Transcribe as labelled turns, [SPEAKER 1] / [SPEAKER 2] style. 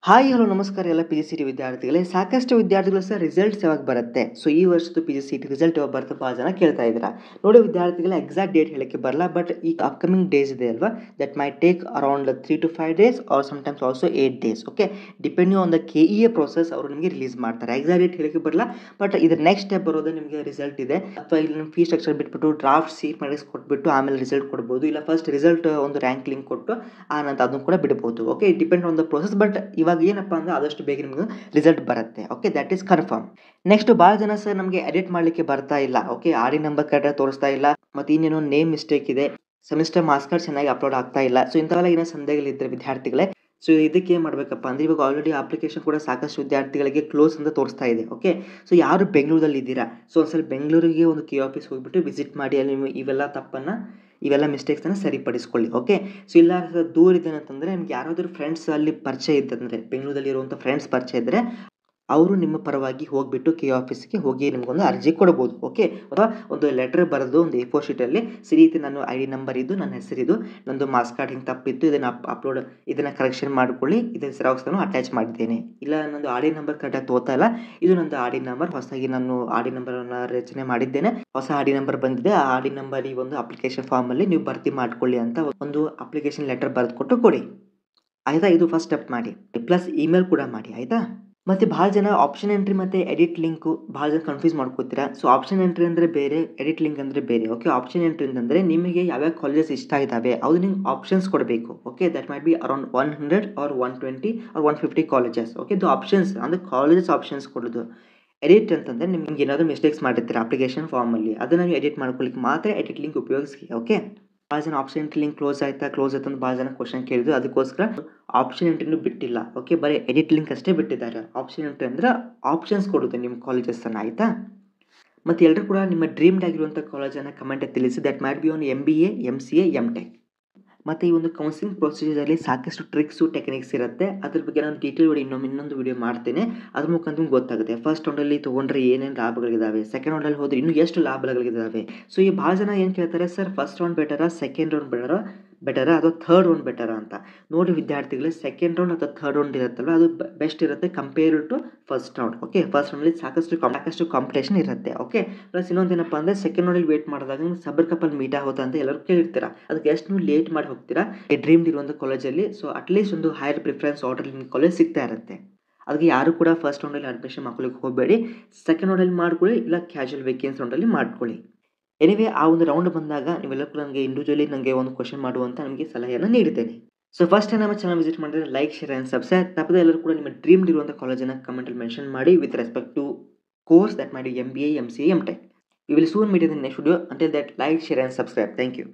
[SPEAKER 1] Hi hello ನಮಸ್ಕಾರ ಎಲ್ಲ P G C T ವಿದ್ಯಾರ್ಥಿಗಳೇ. ಸಾಕಷ್ಟು ವಿದ್ಯಾರ್ಥಿಗಳು ಸರ್ ರಿಸಲ್ಟ್ಸ್ ಯಾವಾಗ ಬರುತ್ತೆ, ಸೊ ಈ ವರ್ಷದ P G C T result ಯಾವಾಗ ಬರುತ್ತೆ ಭಾಳ ಜನ ಕೇಳ್ತಾ ಇದ್ದೀರಾ. ನೋಡಿ ವಿದ್ಯಾರ್ಥಿಗಳ ಎಕ್ಸಾಕ್ಟ್ ಡೇಟ್ ಹೇಳಕ್ಕೆ ಬರಲ್ಲ, ಬಟ್ ಈಗ ಅಪ್ಕಮಿಂಗ್ ಡೇಸ್ ಇದೆ ಅಲ್ವಾ, that may take around 3 to 5 days or sometimes also 8 days. Okay, depending on the KEA process ಅವರು ನಿಮಗೆ ರಿಲೀಸ್ ಮಾಡ್ತಾರೆ. ಎಕ್ಸಾಕ್ಟ್ ಡೇಟ್ ಹೇಳಕ್ಕೆ ಬರಲ್ಲ, ಬಟ್ ಇದ್ರ ನೆಕ್ಸ್ಟ್ ಸ್ಟೆಪ್ ಬರೋದು ನಿಮಗೆ ರಿಸಲ್ಟ್ ಇದೆ, ಅಥವಾ ಇಲ್ಲಿ ನಿಮ್ಮ ಫೀಸ್ ಸ್ಟ್ರಕ್ಚರ್ ಬಿಟ್ಬಿಟ್ಟು ಡ್ರಾಫ್ಟ್ ಸೀಟ್ ಮಾಡಿಸ್ ಕೊಟ್ಬಿಟ್ಟು ಆಮೇಲೆ ರಿಸಲ್ಟ್ ಕೊಡ್ಬೋದು, ಇಲ್ಲ ಫಸ್ಟ್ ರಿಸಲ್ಟ್ ಒಂದು ರ್ಯಾಂಕ್ ಲಿಂಕ್ ಕೊಟ್ಟು ಆ ನಂತರ ಅದನ್ನು ಕೂಡ ಬಿಡ್ಬೋದು. Okay, depend on the process, but ಇವಾಗ ಏನಪ್ಪ ಅಂದ್ರೆ ಆದಷ್ಟು ಬೇಗ ನಿಮ್ಗೆ ರಿಸಲ್ಟ್ ಬರುತ್ತೆ. Okay, that is confirm. Next ಭಾಳ ಜನ ಸರ್ ನಮಗೆ ಎಡಿಟ್ ಮಾಡಲಿಕ್ಕೆ ಬರ್ತಾ ಇಲ್ಲ. ಓಕೆ, ಆರ್ ಡಿ ನಂಬರ್ ಕರೆಕ್ಟಾಗಿ ತೋರಿಸ್ತಾ ಇಲ್ಲ, ಮತ್ತು ಇನ್ನೇನೋ ನೇಮ್ ಮಿಸ್ಟೇಕ್ ಇದೆ, ಸೆಮಿಸ್ಟರ್ ಮಾರ್ಕ್ಸ್ ಕಾರ್ಡ್ ಚೆನ್ನಾಗಿ ಅಪ್ಲೋಡ್ ಆಗ್ತಾ ಇಲ್ಲ. ಸೊ ಇಂಥವೆಲ್ಲ ಏನೋ ಸಂದೇಹಗಳಿದ್ದರೆ ವಿದ್ಯಾರ್ಥಿಗಳೇ, ಸೊ ಇದಕ್ಕೆ ಏನು ಮಾಡಬೇಕಪ್ಪ ಅಂದರೆ ಇವಾಗ ಆಲ್ರೆಡಿ ಅಪ್ಲಿಕೇಶನ್ ಕೂಡ ಸಾಕಷ್ಟು ವಿದ್ಯಾರ್ಥಿಗಳಿಗೆ ಕ್ಲೋಸ್ ಅಂತ ತೋರಿಸ್ತಾ ಇದೆ. ಓಕೆ, ಸೊ ಯಾರು ಬೆಂಗಳೂರಲ್ಲಿ ಇದ್ದೀರಾ, ಸೊ ಒಂದ್ಸಲ ಬೆಂಗಳೂರಿಗೆ ಒಂದು ಕೆ ಆಫೀಸ್ ಹೋಗ್ಬಿಟ್ಟು ವಿಸಿಟ್ ಮಾಡಿ, ಅಲ್ಲಿ ನೀವು ಇವೆಲ್ಲ ಮಿಸ್ಟೇಕ್ಸನ್ನು ಸರಿಪಡಿಸ್ಕೊಳ್ಳಿ. ಓಕೆ, ಸೊ ಇಲ್ಲ ದೂರ ಇದೆ ಅಂತಂದರೆ ನಿಮ್ಗೆ ಯಾರಾದರೂ ಫ್ರೆಂಡ್ಸ್ ಅಲ್ಲಿ ಪರಿಚಯ ಇದ್ದಂದರೆ, ಬೆಂಗಳೂರಲ್ಲಿ ಇರುವಂಥ ಫ್ರೆಂಡ್ಸ್ ಪರಿಚಯ ಇದ್ದರೆ ಅವರು ನಿಮ್ಮ ಪರವಾಗಿ ಹೋಗಿಬಿಟ್ಟು ಕೆ ಆಫೀಸ್ಗೆ ಹೋಗಿ ನಿಮಗೊಂದು ಅರ್ಜಿ ಕೊಡ್ಬೋದು. ಓಕೆ, ಅಥವಾ ಒಂದು ಲೆಟರ್ ಬರೆದು ಒಂದು A4 ಶೀಟಲ್ಲಿ ಸಿರೀತಿ ನಾನು ID ನಂಬರ್ ಇದು, ನನ್ನ ಹೆಸರಿದು, ನಂದು ಮಾರ್ಕ್ಸ್ ಕಾರ್ಡ್ ಹಿಂಗೆ ತಪ್ಪಿತ್ತು, ಇದನ್ನು ಕರೆಕ್ಷನ್ ಮಾಡ್ಕೊಳ್ಳಿ, ಇದರ ಜೆರಾಕ್ಸ್ ನಾನು ಅಟ್ಯಾಚ್ ಮಾಡಿದ್ದೇನೆ, ಇಲ್ಲ ನಂದು RD ನಂಬರ್ ಕರೆಕ್ಟಾಗಿ ತೋತಾ ಇಲ್ಲ, ಇದು ನಂದು RD ನಂಬರ್, ಹೊಸದಾಗಿ ನಾನು RD ನಂಬರನ್ನು ರಚನೆ ಮಾಡಿದ್ದೇನೆ, ಹೊಸ RD ನಂಬರ್ ಬಂದಿದೆ, ಆ RD ನಂಬರ್ ಈ ಒಂದು ಅಪ್ಲಿಕೇಶನ್ ಫಾರ್ಮಲ್ಲಿ ನೀವು ಭರ್ತಿ ಮಾಡ್ಕೊಳ್ಳಿ ಅಂತ ಒಂದು ಅಪ್ಲಿಕೇಶನ್ ಲೆಟರ್ ಬರೆದು ಕೊಟ್ಟು ಕೊಡಿ. ಆಯಿತಾ, ಇದು ಫಸ್ಟ್ ಸ್ಟೆಪ್ ಮಾಡಿ, ಪ್ಲಸ್ ಇಮೇಲ್ ಕೂಡ ಮಾಡಿ. ಆಯಿತಾ, ಮತ್ತು ಭಾಳ ಜನ ಆಪ್ಷನ್ ಎಂಟ್ರಿ ಮತ್ತು ಎಡಿಟ್ ಲಿಂಕು ಭಾಳ ಜನ ಕನ್ಫ್ಯೂಸ್ ಮಾಡ್ಕೋತೀರಾ. ಸೊ ಆಪ್ಷನ್ ಎಂಟ್ರಿ ಅಂದರೆ ಬೇರೆ, ಎಡಿಟ್ ಲಿಂಕ್ ಅಂದರೆ ಬೇರೆ. ಓಕೆ, ಆಪ್ಷನ್ ಎಂಟ್ರಿ ಅಂತಂದರೆ ನಿಮಗೆ ಯಾವ್ಯಾವ ಕಾಲೇಜಸ್ ಇಷ್ಟ ಇದ್ದಾವೆ ಅದು ನಿಮ್ಗೆ ಆಪ್ಷನ್ಸ್ ಕೊಡಬೇಕು. Okay, that might be around 100 or 120 or 150 colleges. Okay, ಇದು ಆಪ್ಷನ್ಸ್ ಅಂದರೆ ಕಾಲೇಜಸ್ ಆಪ್ಷನ್ಸ್ ಕೊಡೋದು. ಎಡಿಟ್ ಅಂತಂದರೆ ನಿಮ್ಗೆ ಏನಾದರೂ ಮಿಸ್ಟೇಕ್ಸ್ ಮಾಡಿರ್ತೀರ ಅಪ್ಲಿಕೇಶನ್ ಫಾರ್ಮಲ್ಲಿ, ಅದನ್ನು ನೀವು ಎಡಿಟ್ ಮಾಡ್ಕೊಳ್ಳಿಕ್ಕೆ ಮಾತ್ರ ಎಡಿಟ್ ಲಿಂಕ್ ಉಪಯೋಗಿಸಿ. ಓಕೆ, ಭಾಳ ಜನ ಆಪ್ಷನ್ ಎಂಟ್ರಿ ಲಿಂಕ್ ಕ್ಲೋಸ್ ಆಯ್ತಾ ಅಂತ ಭಾಳ ಜನ ಕ್ವಶನ್ ಕೇಳಿದ್ರು, ಅದಕ್ಕೋಸ್ಕರ ಆಪ್ಷನ್ ಎಂಟ್ರಿನೂ ಬಿಟ್ಟಿಲ್ಲ. ಓಕೆ, ಬರೀ ಎಡಿಟ್ ಲಿಂಕ್ ಅಷ್ಟೇ ಬಿಟ್ಟಿದ್ದಾರೆ. ಆಪ್ಷನ್ ಎಂಟ್ರಿ ಅಂದರೆ ಆಪ್ಷನ್ಸ್ ಕೊಡುತ್ತೆ ನಿಮ್ಮ ಕಾಲೇಜಸ್ಸನ್ನು. ಆಯಿತಾ, ಮತ್ತು ಎಲ್ಲರೂ ಕೂಡ ನಿಮ್ಮ ಡ್ರೀಮ್ಡ್ ಆಗಿರುವಂಥ ಕಾಲೇಜನ್ನು ಕಮೆಂಟಲ್ಲಿ ತಿಳಿಸಿ. That might B on MBA, MCA, MTech. ಮತ್ತು ಈ ಒಂದು ಕೌನ್ಸಿಲಿಂಗ್ ಪ್ರೊಸೀಜರಲ್ಲಿ ಸಾಕಷ್ಟು ಟ್ರಿಕ್ಸು ಟೆಕ್ನಿಕ್ಸ್ ಇರುತ್ತೆ. ಅದ್ರ ಬಗ್ಗೆ ನಾನು ಡೀಟೇಲ್ ಇನ್ನೊಂದು ವಿಡಿಯೋ ಮಾಡ್ತೇನೆ, ಅದ್ರ ಮುಖಾಂತರ ನಿಮ್ಗೆ ಗೊತ್ತಾಗುತ್ತೆ. ಫಸ್ಟ್ ರೌಂಡಲ್ಲಿ ತೊಗೊಂಡ್ರೆ ಏನೇನು ಲಾಭಗಳಿದ್ದಾವೆ, ಸೆಕೆಂಡ್ ರೌಂಡಲ್ಲಿ ಹೋದರೆ ಇನ್ನೂ ಎಷ್ಟು ಲಾಭಗಳಿದ್ದಾವೆ. ಸೊ ಈ ಭಾಳ ಜನ ಏನು ಕೇಳ್ತಾರೆ, ಸರ್ ಫಸ್ಟ್ ರೌಂಡ್ ಬೆಟರಾ, ಸೆಕೆಂಡ್ ರೌಂಡ್ ಬೆಟರಾ ಅಥವಾ ಥರ್ಡ್ ರೌಂಡ್ ಬೆಟರಾ ಅಂತ. ನೋಡಿ ವಿದ್ಯಾರ್ಥಿಗಳೇ, ಸೆಕೆಂಡ್ ರೌಂಡ್ ಅಥವಾ ಥರ್ಡ್ ರೌಂಡ್ ಇರುತ್ತಲ್ವ, ಅದು ಬೆಸ್ಟ್ ಇರುತ್ತೆ compare to first round. Okay, first ರೌಂಡಲ್ಲಿ ಸಾಕಷ್ಟು ಕಾಂಪಿಟೇಷನ್ ಇರುತ್ತೆ. ಓಕೆ, ಪ್ಲಸ್ ಇನ್ನೊಂದೇನಪ್ಪ ಅಂದರೆ ಸೆಕೆಂಡ್ ರೌಂಡಲ್ಲಿ ವೇಟ್ ಮಾಡಿದಾಗ ನಿಮ್ಗೆ ಸಬರ್ ಕಪಲ್ ಮೀಟ್ ಆಗುತ್ತೆ ಅಂತ ಎಲ್ಲರೂ ಕೇಳಿರ್ತೀರ. ಅದಕ್ಕೆ ಎಷ್ಟು ನೀವು ಲೇಟ್ ಮಾಡಿ ಹೋಗ್ತೀರಾ ಈ ಡ್ರೀಮ್ಡ್ ಇರುವಂಥ ಕಾಲೇಜಲ್ಲಿ, ಸೊ ಅಟ್ಲೀಸ್ಟ್ ಒಂದು ಹೈಯರ್ ಪ್ರಿಫರೆನ್ಸ್ ಆರ್ಡರ್ ನಿಮ್ಗೆ ಕಾಲೇಜ್ ಸಿಗ್ತಾ ಇರುತ್ತೆ. ಅದಕ್ಕೆ ಯಾರು ಕೂಡ ಫಸ್ಟ್ ರೌಂಡಲ್ಲಿ ಅಡ್ಮಿಷನ್ ಮಾಡ್ಕೊಳ್ಳಿಕ್ಕೆ ಹೋಗಬೇಡಿ, ಸೆಕೆಂಡ್ ರೌಂಡಲ್ಲಿ ಮಾಡ್ಕೊಳ್ಳಿ, ಇಲ್ಲ ಕ್ಯಾಶುವಲ್ ವೇಕೆನ್ಸಿ ರೌಂಡಲ್ಲಿ ಮಾಡ್ಕೊಳ್ಳಿ. ಎನಿವೇ, ಆ ಒಂದು ರೌಂಡ್ ಬಂದಾಗ ನೀವೆಲ್ಲ ಕೂಡ ನನಗೆ ಇಂಡಿವಿಜುವಲಿ ನನಗೆ ಒಂದು ಕ್ವಶನ್ ಮಾಡುವಂಥ ನಿಮಗೆ ಸಲಹೆಯನ್ನು ನೀಡಿದ್ದೇನೆ. ಸೊ ಫಸ್ಟ್ ಟೈಮ್ ನಮ್ಮ ಚಾನಲ್ ವಿಸಿಟ್ ಮಾಡಿದ್ರೆ ಲೈಕ್, ಶೇರ್ ಆ್ಯಂಡ್ ಸಬ್ಸ್ಕ್ರೈಬ್. ತಪ್ಪದೆ ಎಲ್ಲರೂ ಕೂಡ ನಿಮ್ಮ ಡ್ರೀಮ್ಡ್ ಇರುವಂಥ ಕಾಲೇಜನ್ನು ಕಮೆಂಟಲ್ಲಿ ಮೆನ್ಷನ್ ಮಾಡಿ with respect to course that ಮಾಡಿ MBA, MCA, MTech. We will soon meet in the next video. Until that, like, share and subscribe. Thank you.